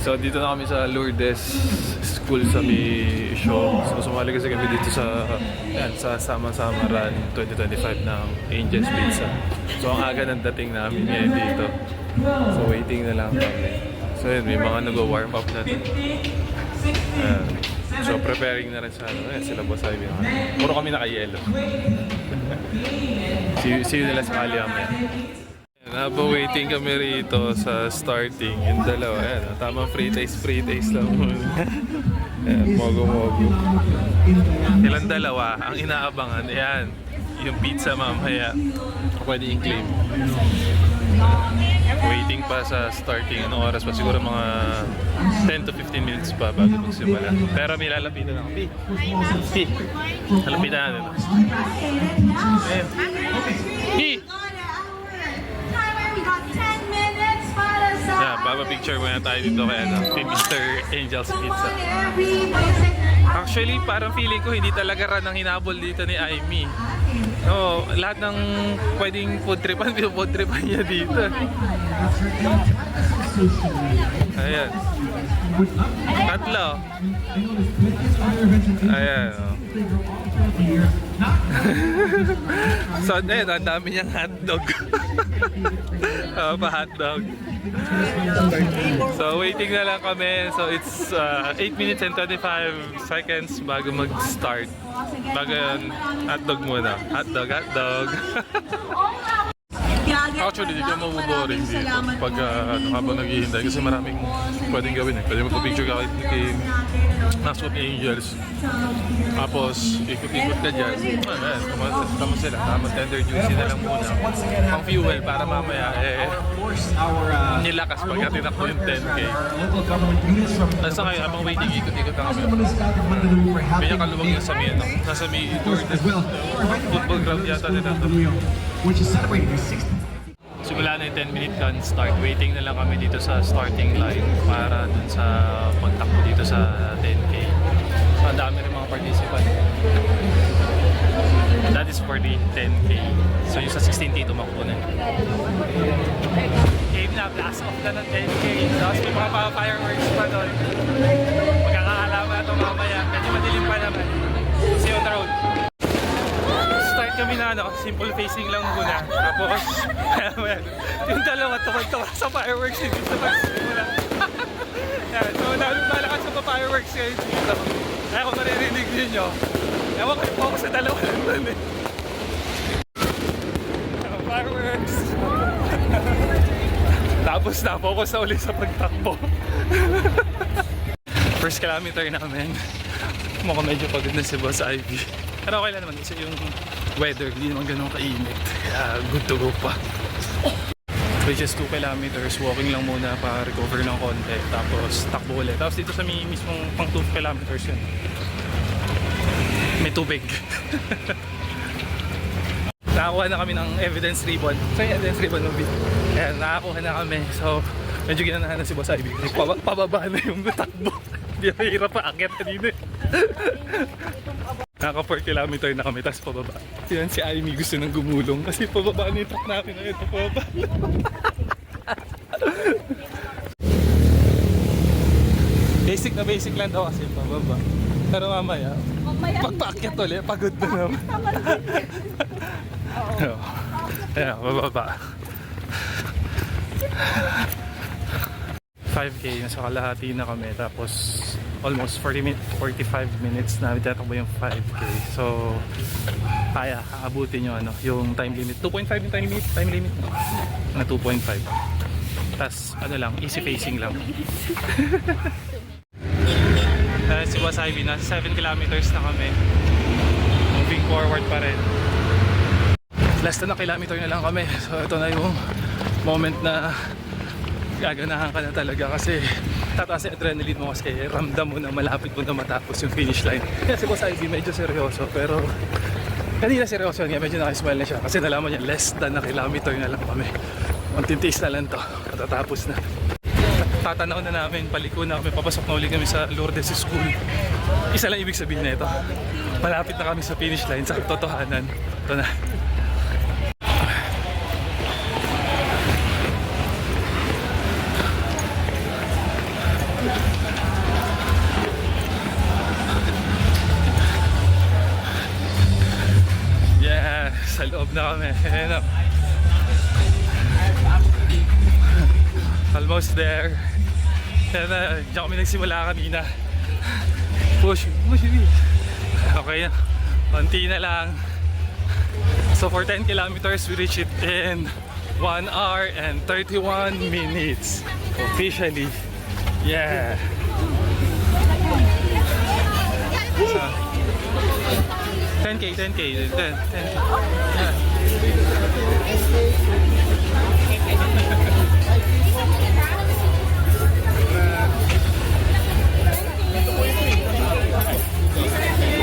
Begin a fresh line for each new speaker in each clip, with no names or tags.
So dito na kami sa Lourdes School sa may show. So sumali kasi kami dito sa Sama-Sama Run 2025 ng Angel's Pizza. So ang aga ng dating namin ngayon dito. So waiting na lang kami. So yun, may mga nag-warm up na din. So preparing na rin sa sila Boss Ivy. Puro kami naka-yellow. see you nila sa Kaliamaya. Napa-waiting kami rito sa starting. Yung dalawa, ayan. Tamang free taste lang muna. Ayan, mogo-mogo. Ilang dalawa, ang inaabangan, ayan. Yung pizza mamaya. Pwede i-claim. Waiting pa sa starting. Anong oras pa? Siguro mga 10 to 15 minutes pa bago magsimula. Pero may lalapitan ako. Lalapitan natin. Ayan. Yeah, papa-picture muna tayo dito kay Mr. Angel's Pizza. Actually, parang feeling ko hindi talaga ran ang hinabol dito ni Aimee. No, lahat ng pwedeng food tripan niya dito. Ayan. Tatlo. Ayan. So, ayun, ang dami niyang hotdog. Pa-hotdog. So, waiting na lang kami. So, it's 8 minutes and 25 seconds bago mag-start. Bago yun, hotdog muna. Hotdog. Actually, hindi ka mabuboring dito pag habang naghihintay kasi maraming pwedeng gawin. Pwede mo pa-picture ka kay Nascot Angels. Tapos, ikot-ikot ka dyan. Tama sila. Tama tender juicy na lang muna. Pang fuel para mamaya nilakas pagka tinakbo yung 10K. Nasa ngayon, habang waiting, ikot-ikot na kami. Pinakaluwag yung sa may, nasa may football ground yata nila. Simula na yung 10-minute gun start. Waiting na lang kami dito sa starting line para dun sa pagtakbo dito sa 10K. So, ang dami rin mga participant. That is for the 10K. So, yung sa 16K tumakbo na. Game na, blast off na ng 10K. Tapos may mga fireworks pa doon. Magkakaalaman na ito mamaya. Medyo madilim pa naman. See you on the road. Start kami na simple facing lang muna. Tapos, yung dalawa tukod-tukod sa fireworks dito sa pagsimula. Yan, so dahil malakas sa fireworks kayo dito. Kaya kung maririnig ninyo, ewan ko yung focus sa dalawa naman eh. Fireworks! Tapos na, focus na ulit sa pagtakbo. First kilometer namin. Mukhang medyo pagod na si Boss Ivy. Pero okay lang naman kasi yung weather, hindi naman ganun kainit. Kaya good to go pa. Which is 2 kilometers, walking lang muna para recover ng konti. Tapos takbo ulit. Tapos dito sa mismong pang 2 kilometers yun. May tubig. Nakakuha na kami ng evidence ribbon. So yung evidence ribbon ng video. Ayan, nakakuha na kami. So medyo ginanahan na si Boss Ivy. Pababa na yung takbo. Hindi na hirap pa akit kanina. Naka 4 kilometer na kami, tapos pababa. Yan si Aimee gusto nang gumulong kasi pababa na yung truck natin na ito, pababa. Basic lang daw kasi pababa. Pero mamaya, pagpaakyat ulit, pagod na naman. Ayan, pababa. 5K, nasa kalahati na kami, tapos almost 45 minutes na tatakbo yung 5K. So, kaya aabutin yung time limit. 2.5 yung time limit na 2.5. Tapos, easy facing lang. Si Boss Ivy, nasa 7 kilometers na kami. Moving forward pa rin. Last na kilometer na lang kami. So, ito na yung moment na gaganahan ka na talaga kasi tataas yung adrenaline mo kasi ramdam mo na malapit mo na matapos yung finish line. Kaya si Boss Ivy medyo seryoso pero kanina seryoso niya, medyo nakismile na siya kasi nalaman niya less than na kilometer na lang kami. Magtitiis na lang to, matatapos na. Tatanaw na namin, paliko na kami, papasok na ulit kami sa Lourdes School. Isa lang ibig sabihin na ito, malapit na kami sa finish line sa totohanan. Ito na. Sa loob na kami. Ayan na. Almost there. Ayan na. Diyan kami nagsimula kanina. Push. Okay. Konti na lang. So for 10 kilometers, we reach it in 1 hour and 31 minutes. Officially. Yeah. So, 10K. 10K. Yeah.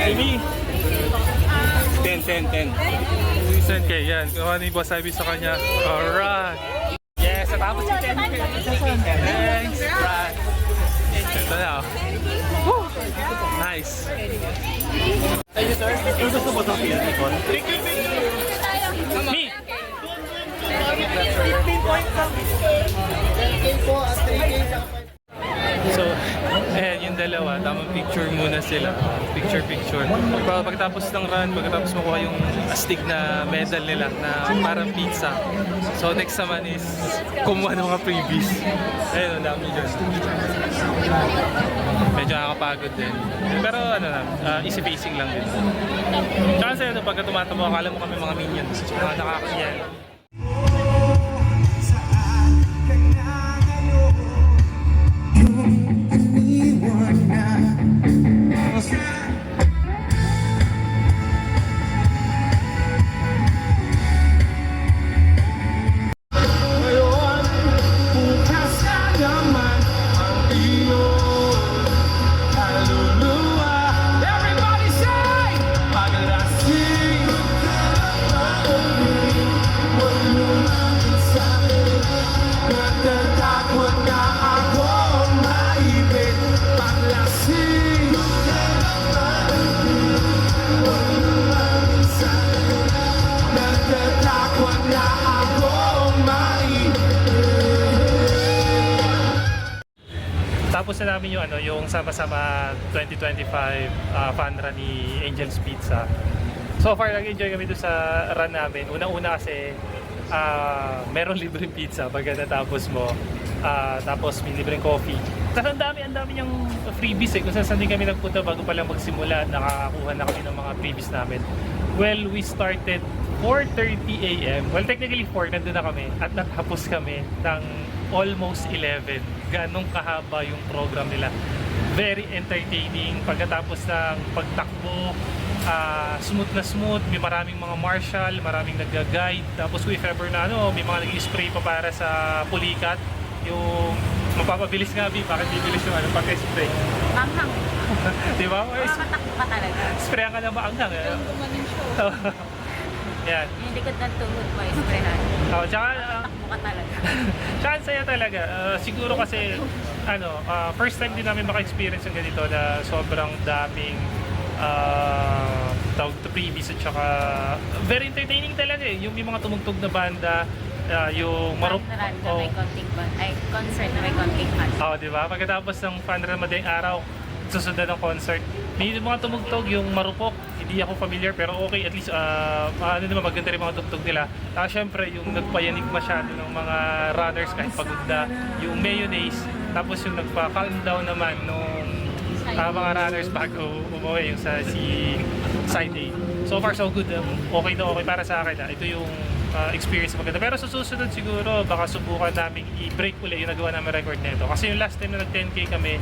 Amy. 10. 10K, yan. Kung ano yung boss sabi sa kanya. Alright. Yes, natapos yung 10K. Thanks, Brad. Ito na, oh. Woo! Nice.
Thank you, sir. Yung gusto mo itong pinakon?
Me!
15 points lang. 10K po at 3K sa
So, ayan yung dalawa, tamang picture muna sila. Picture. Pagkatapos ng run, pagkatapos makuha yung astig na medal nila na parang pizza. So next naman is kumuha ng mga freebies. Ayun, ang dami dyan. Medyo nakakapagod din. Pero ano na, easy pacing lang din. Tsaka sa'yo, pagka tumatamo, akala mo kami mga minions. Mga nakakakiyan. Tapos na namin yung yung sama-sama 2025 fan run ni Angel's Pizza. So far nag-enjoy kami doon sa run namin. Una-una kasi meron libreng pizza pagka natapos mo. Tapos may libreng coffee. Tapos ang dami niyang freebies eh. Kung saan din kami nagpunta bago pa lang magsimula, nakakakuha na kami ng mga freebies namin. Well, we started 4:30 AM. Well, technically 4, nandun na kami. At natapos kami ng almost 11. Ganong kahaba yung program nila. Very entertaining. Pagkatapos ng pagtakbo, smooth na smooth. May maraming mga marshal, maraming nag-guide. Tapos if ever na may mga nag-spray pa para sa pulikat. Yung mapapabilis nga, bakit bibilis yung pagka-spray?
Manghang.
Diba?
Makakatakbo ka talaga.
Sprayan ka na maanghang.
Yung gumanin siya.
Yan.
Yung likod ng tuhod mo, isprehan.
Tsaka,
Takbo ka talaga.
tsaka ang saya talaga. Siguro kasi, first time din namin maka-experience yung ganito na sobrang daming tawag to freebies at saka very entertaining talaga eh. Yung may mga tumugtog na banda, yung
Fun run na may konting concert na may konting fun.
Diba? Pagkatapos ng fun run madaling araw, susundan ng concert, may mga tumugtog, yung marupok, hindi ako familiar pero okay, at least maganda rin mga tugtog nila. Syempre yung nagpayanig masyado ng mga runners kahit pagod na, yung mayonnaise, tapos yung nagpa-calm down naman nung mga runners bago umuwi yung sa side A. So far so good. Okay na okay para sa akin. Ito yung experience maganda. Pero sa susunod siguro baka subukan namin i-break ulit yung nagawa namin record nito. Kasi yung last time na nag-10K kami,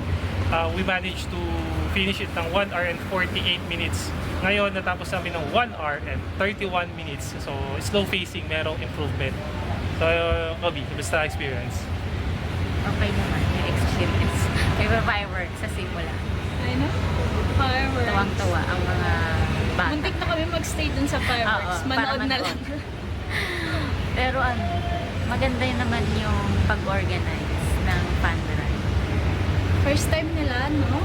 we managed to finish it ng 1 hour and 48 minutes. Ngayon natapos namin ng 1 hour and 31 minutes. So slow pacing, merong improvement. So Kobe, basta experience.
Okay naman yung experience. May fireworks sa simula.
I know. Fireworks.
Tuwang-tuwa ang mga bata.
Muntik na kami magstay dun sa fireworks.
Oo,
Manood
para
na
manood.
lang.
Pero maganda yun naman yung pag-organize ng fun run.
First time nila, no?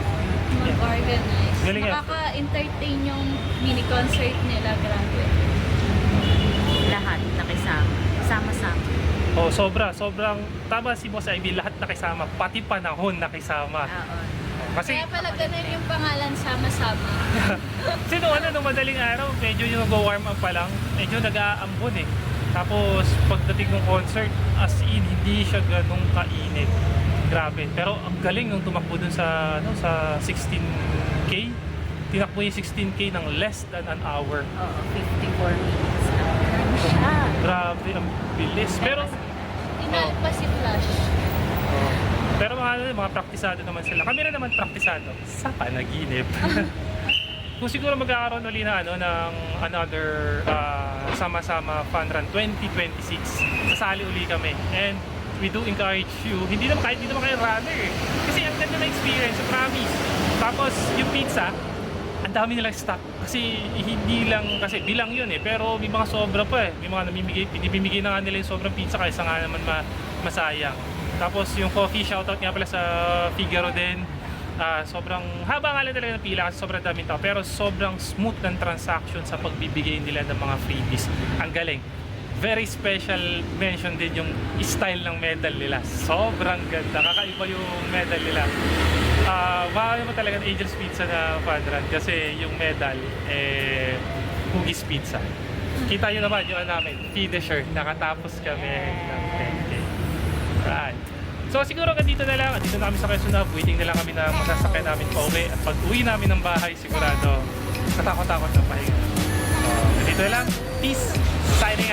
Mag-organize.
Galing nga.
Nakaka-entertain yung mini-concert nila. Grabe.
Lahat nakisama. Sama-sama.
Sobrang tama si Boss Ivy, lahat nakisama, pati panahon nakisama.
Oo.
Kasi
Kaya pala ganun yung pangalan sama-sama.
kasi nung madaling araw, medyo yung nag-warm up pa lang, medyo nag-aambon eh. Tapos pagdating ng concert, as in, hindi siya ganun kainit. Grabe. Pero ang galing nung tumakbo dun sa, sa 16K. Tinakbo yung 16K ng less than an hour.
Oo, 54 minutes. Ano siya?
Grabe, ang bilis. Pero
Inalpa si Flash.
Pero mga praktisado naman sila. Kami rin naman praktisado sa panaginip. Kung siguro magkakaroon uli na ng another sama-sama fun run 2026, sasali uli kami. And we do encourage you, hindi naman kayo runner eh. Kasi ang ganda na experience, promise. Tapos yung pizza, ang dami nilang stock. Kasi hindi lang, kasi bilang yun eh. Pero may mga sobra pa eh. May mga pinibimigay na nga nila yung sobrang pizza kaysa nga naman masayang. Tapos yung coffee, shoutout nga pala sa Figaro din. Sobrang haba nga lang talaga ng pila kasi sobrang daming tao. Pero sobrang smooth ng transaction sa pagbibigay nila ng mga freebies. Ang galing. Very special mention din yung style ng medal nila. Sobrang ganda. Kakaiba yung medal nila. Mahal naman talaga ng Angel's Pizza na fun run kasi yung medal, Huggies Pizza. Kita nyo naman yung namin, finisher. Nakatapos kami ng 10K. Right. So siguro dito na lang. Dito na kami sa Quezon. Waiting na lang kami na masasakyan namin pa uwi. At pag uwi namin ng bahay, sigurado katakot-takot ng pahinga. So, dito na lang. Peace. Signing